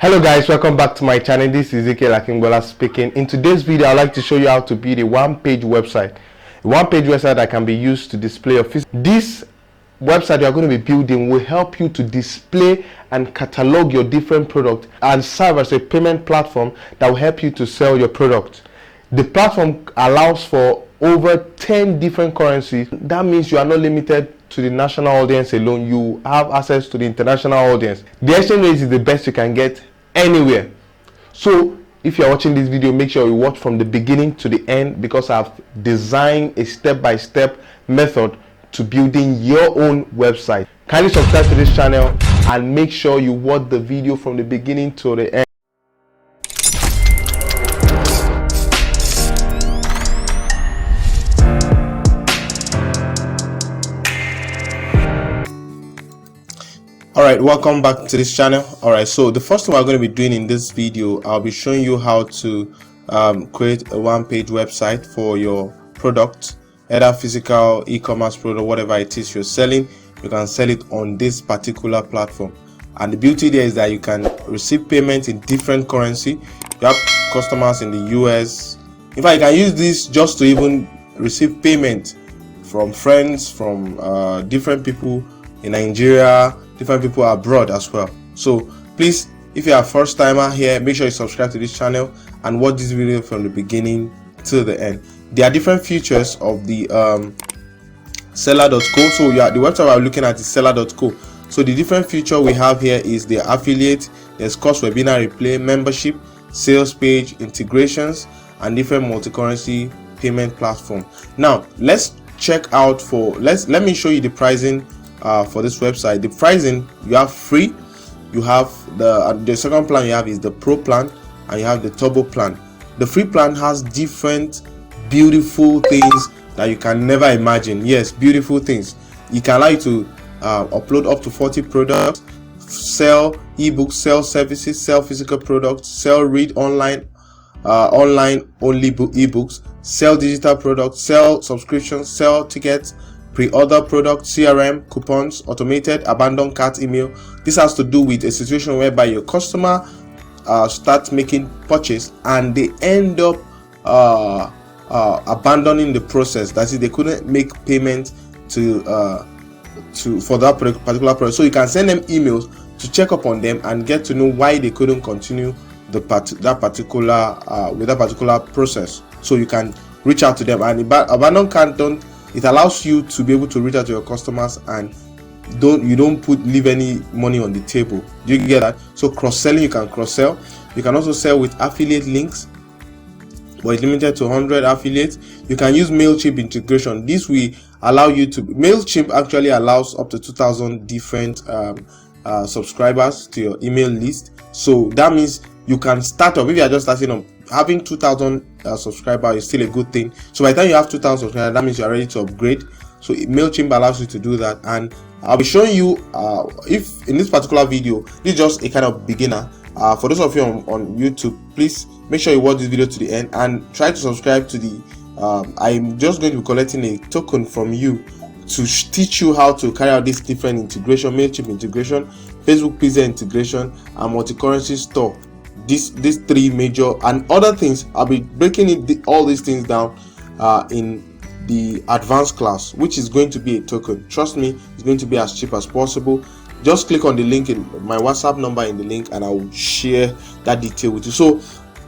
Hello guys, welcome back to my channel. This is Ecommerce speaking. In today's video, I'd like to show you how to build a one-page website. A one-page website that can be used to display your physical. This website you are going to be building will help you to display and catalog your different products and serve as a payment platform that will help you to sell your product. The platform allows for over 10 different currencies. That means you are not limited to the national audience alone. You have access to the international audience. The exchange rate is the best you can get anywhere. So if you are watching this video, make sure you watch from the beginning to the end, because I've designed a step-by-step method to building your own website. Kindly subscribe to this channel and make sure you watch the video from the beginning to the end. Alright, welcome back to this channel. Alright, so the first thing we're going to be doing in this video, I'll be showing you how to create a one-page website for your product, either physical, e-commerce product, whatever it is you're selling. You can sell it on this particular platform, and the beauty there is that you can receive payment in different currency. You have customers in the US. In fact, you can use this just to even receive payment from friends, from different people in Nigeria, different people abroad as well. So please, if you are a first timer here, make sure you subscribe to this channel and watch this video from the beginning to the end. There are different features of the seller.co. So the website we're looking at is seller.co. So the different feature we have here is the affiliate, there's course, webinar replay, membership, sales page, integrations, and different multi-currency payment platform. Now let's check out let me show you the pricing for this website. The pricing, you have free, you have the second plan you have is the pro plan, and you have the turbo plan. The free plan has different beautiful things that you can never imagine. Yes, beautiful things. It can allow you to upload up to 40 products, sell ebooks, sell services, sell physical products, sell read online only ebooks, sell digital products, sell subscriptions, sell tickets, pre-order product, CRM, coupons, automated abandoned cart email. This has to do with a situation whereby your customer starts making purchase and they end up abandoning the process. That is, they couldn't make payment for that particular product. So you can send them emails to check up on them and get to know why they couldn't continue with that particular process. So you can reach out to them, and abandoned cart it allows you to be able to reach out to your customers and you don't leave any money on the table. Do you get that? So cross-selling, you can cross-sell. You can also sell with affiliate links, but it's limited to 100 affiliates. You can use Mailchimp integration. This will allow you to Mailchimp actually allows up to 2,000 different subscribers to your email list. So that means you can start off, if you are just starting up, having 2,000 subscribers is still a good thing. So by the time you have 2,000 subscribers, that means you are ready to upgrade. So Mailchimp allows you to do that, and I'll be showing you if in this particular video, this is just a kind of beginner. For those of you on YouTube, please make sure you watch this video to the end and try to subscribe to the I'm just going to be collecting a token from you to teach you how to carry out this different integration: Mailchimp integration, Facebook Pizza integration, and multi-currency store. These three major and other things. I'll be breaking all these things down in the advanced class, which is going to be a token. Trust me, it's going to be as cheap as possible. Just click on the link in my WhatsApp number in the link, and I will share that detail with you. So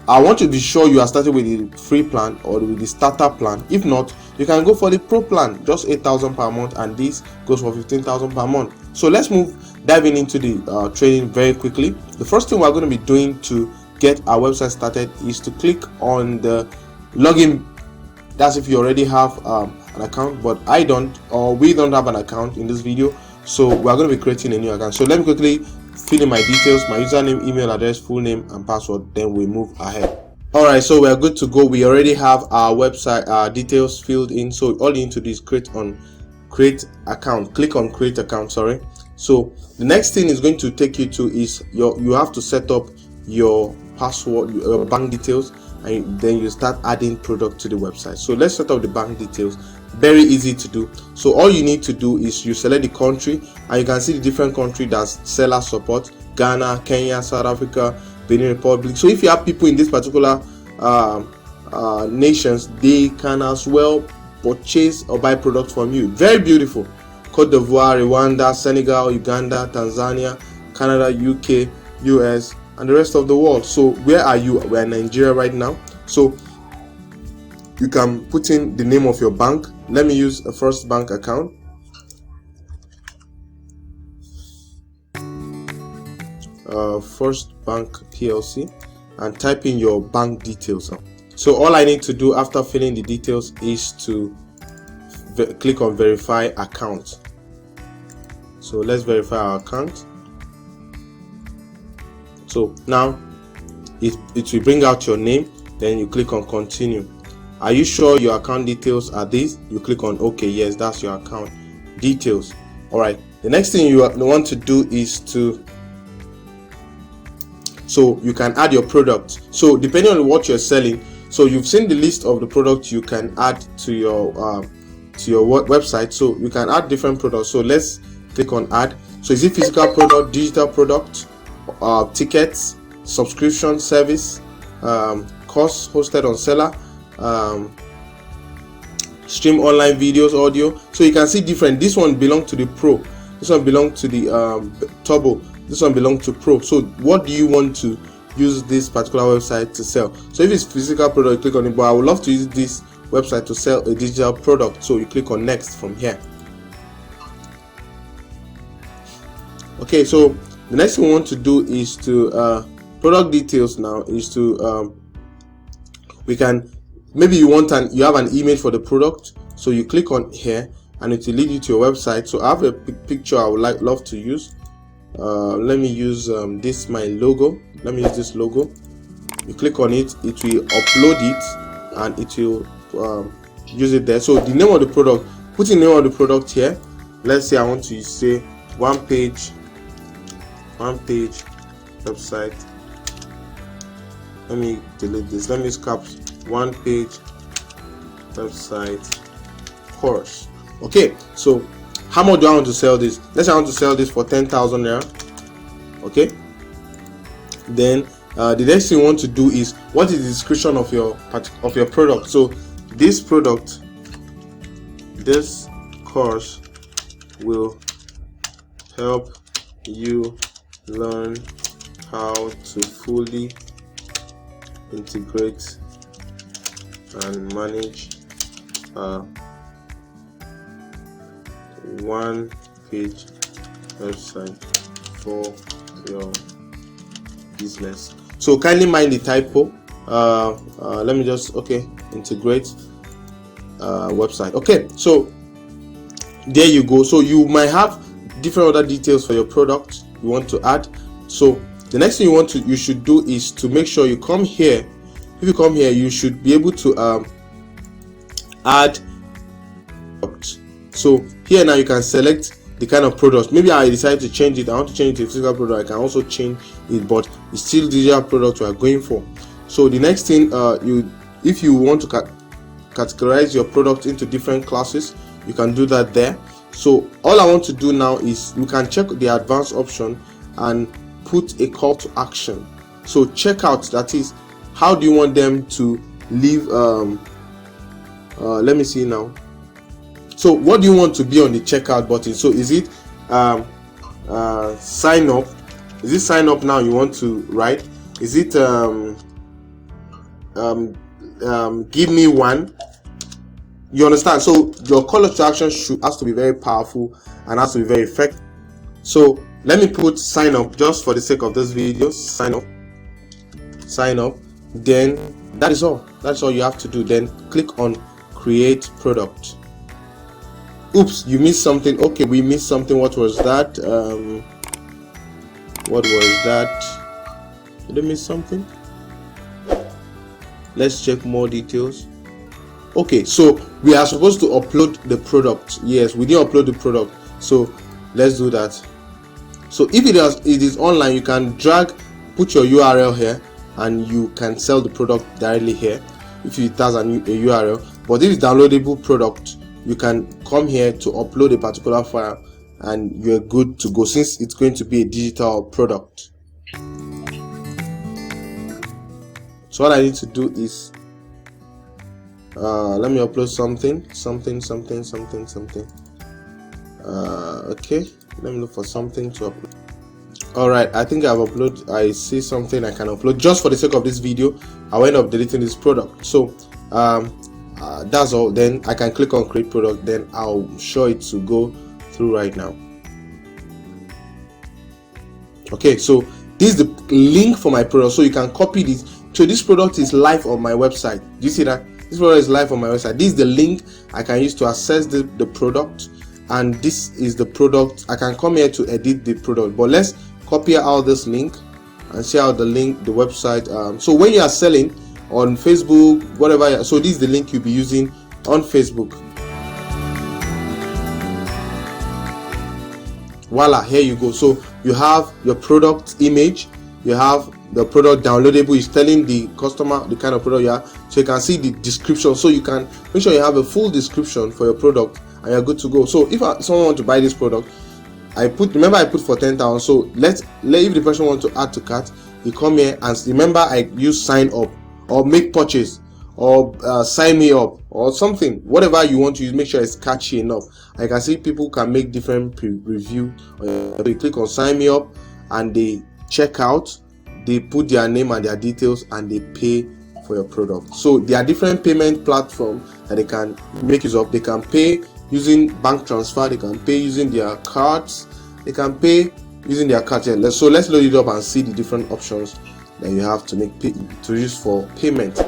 I want to be sure you are starting with the free plan or with the starter plan. If not, you can go for the pro plan, just 8,000 per month, and this goes for 15,000 per month. So let's diving into the training very quickly. The first thing we're going to be doing to get our website started is to click on the login. That's if you already have an account, but I don't, or we don't have an account in this video. So we're going to be creating a new account. So let me quickly fill in my details: my username, email address, full name, and password. Then we move ahead. Alright, so we're good to go. We already have our website details filled in. So all you need to do is click on create account. Click on create account, sorry. So the next thing is going to take you to is you have to set up your password, your bank details, and then you start adding product to the website. So let's set up the bank details. Very easy to do. So all you need to do is you select the country, and you can see the different country that seller support. Ghana, Kenya, South Africa, Benin Republic. So if you have people in this particular nations, they can as well purchase or buy products from you. Very beautiful. Cote d'Ivoire, Rwanda, Senegal, Uganda, Tanzania, Canada, UK, US, and the rest of the world. So where are you? We're in Nigeria right now. So you can put in the name of your bank. Let me use a First Bank account. First Bank PLC, and type in your bank details. So all I need to do after filling the details is to click on verify account. So let's verify our account. So now it will bring out your name, then you click on continue. Are you sure your account details are these? You click on OK. Yes, that's your account details. All right, the next thing you want to do is to, so you can add your product. So depending on what you're selling, so you've seen the list of the products you can add to your website. So you can add different products. So let's click on add. So is it physical product, digital product, tickets, subscription service, course hosted on seller, stream online videos, audio. So you can see different. This one belongs to the pro, this one belongs to the turbo, this one belongs to pro. So what do you want to use this particular website to sell? So if it's physical product, you click on it, but I would love to use this website to sell a digital product. So you click on next from here. Okay, so the next thing we want to do is to product details. Now is to we can, maybe you have an image for the product, so you click on here and it will lead you to your website. So I have a picture I would love to use. Let me use this, my logo. Let me use this logo. You click on it, it will upload it and it will use it there. So the name of the product, put in the name of the product here. Let's say I want to say one page website. Let me delete this. Let me scrap one page website course. Okay, so how much do I want to sell this? Let's say I want to sell this for 10,000 naira. Okay, then the next thing you want to do is, what is the description of your product? So this product, this course will help you learn how to fully integrate and manage one page website for your business. So kindly mind the typo. Let me just, okay, integrate website. Okay, so there you go. So you might have different other details for your product you want to add. So the next thing you should do is to make sure you come here. If you come here, you should be able to add product. So here now you can select the kind of product. Maybe I decide to change it. I want to change it to physical product. I can also change it, but it's still digital product we are going for. So the next thing, if you want to categorize your product into different classes, you can do that there. So all I want to do now is, you can check the advanced option and put a call to action. So checkout, that is, how do you want them to leave? Let me see now. So what do you want to be on the checkout button? So is it sign up? Is it sign up now you want to write? Is it give me one? You understand? So your call to action has to be very powerful and has to be very effective. So let me put sign up just for the sake of this video. Sign up. Then that is all you have to do. Then click on create product. Oops, you missed something. Okay, we missed something. What was that? Did I miss something? Let's check more details. Okay, so we are supposed to upload the product. Yes, we didn't upload the product, so let's do that. So if it is online, you can put your URL here and you can sell the product directly here if it has a URL. But if it's downloadable product, you can come here to upload a particular file and you're good to go, since it's going to be a digital product. So what I need to do is let me upload something. Okay, let me look for something to upload. All right, I think I see something I can upload. Just for the sake of this video, I'll end up deleting this product. So that's all. Then I can click on create product, then I'll show it to go through right now. Okay, so this is the link for my product, so you can copy this. So this product is live on my website. Do you see that? This product is live on my website. This is the link I can use to access the product, and this is the product. I can come here to edit the product, but let's copy out this link and share out the link, the website. So when you are selling on Facebook, whatever, so this is the link you'll be using on Facebook. Voila, here you go. So you have your product image, you have the product downloadable, is telling the customer the kind of product you have, so you can see the description. So you can make sure you have a full description for your product and you're good to go. So if someone wants to buy this product, remember I put for 10,000. So if the person wants to add to cart, you come here and remember I use sign up or make purchase or sign me up or something, whatever you want to use. Make sure it's catchy enough. I can see people can make different review. You click on sign me up and they check out, they put their name and their details and they pay for your product. So there are different payment platforms that they can make use of. They can pay using bank transfer, they can pay using their cards, they can pay using their cards. So let's load it up and see the different options that you have to use for payment.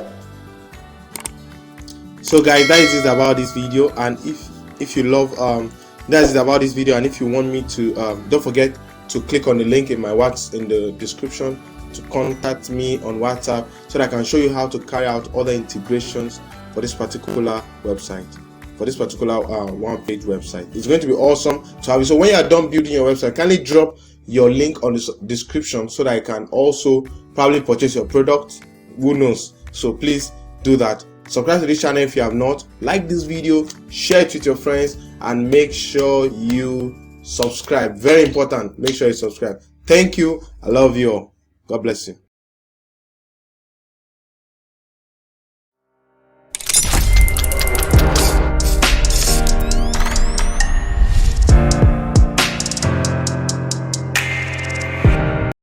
So guys, that is it about this video. And if you love that is it about this video, and if you want me to don't forget to click on the link in my WhatsApp in the description to contact me on WhatsApp, so that I can show you how to carry out other integrations for this particular website, for this particular one-page website. It's going to be awesome to have you. So when you are done building your website, kindly drop your link on the description so that I can also probably purchase your product. Who knows? So please do that. Subscribe to this channel if you have not. Like this video, share it with your friends, and make sure you subscribe. Very important. Make sure you subscribe. Thank you. I love you all. God bless you.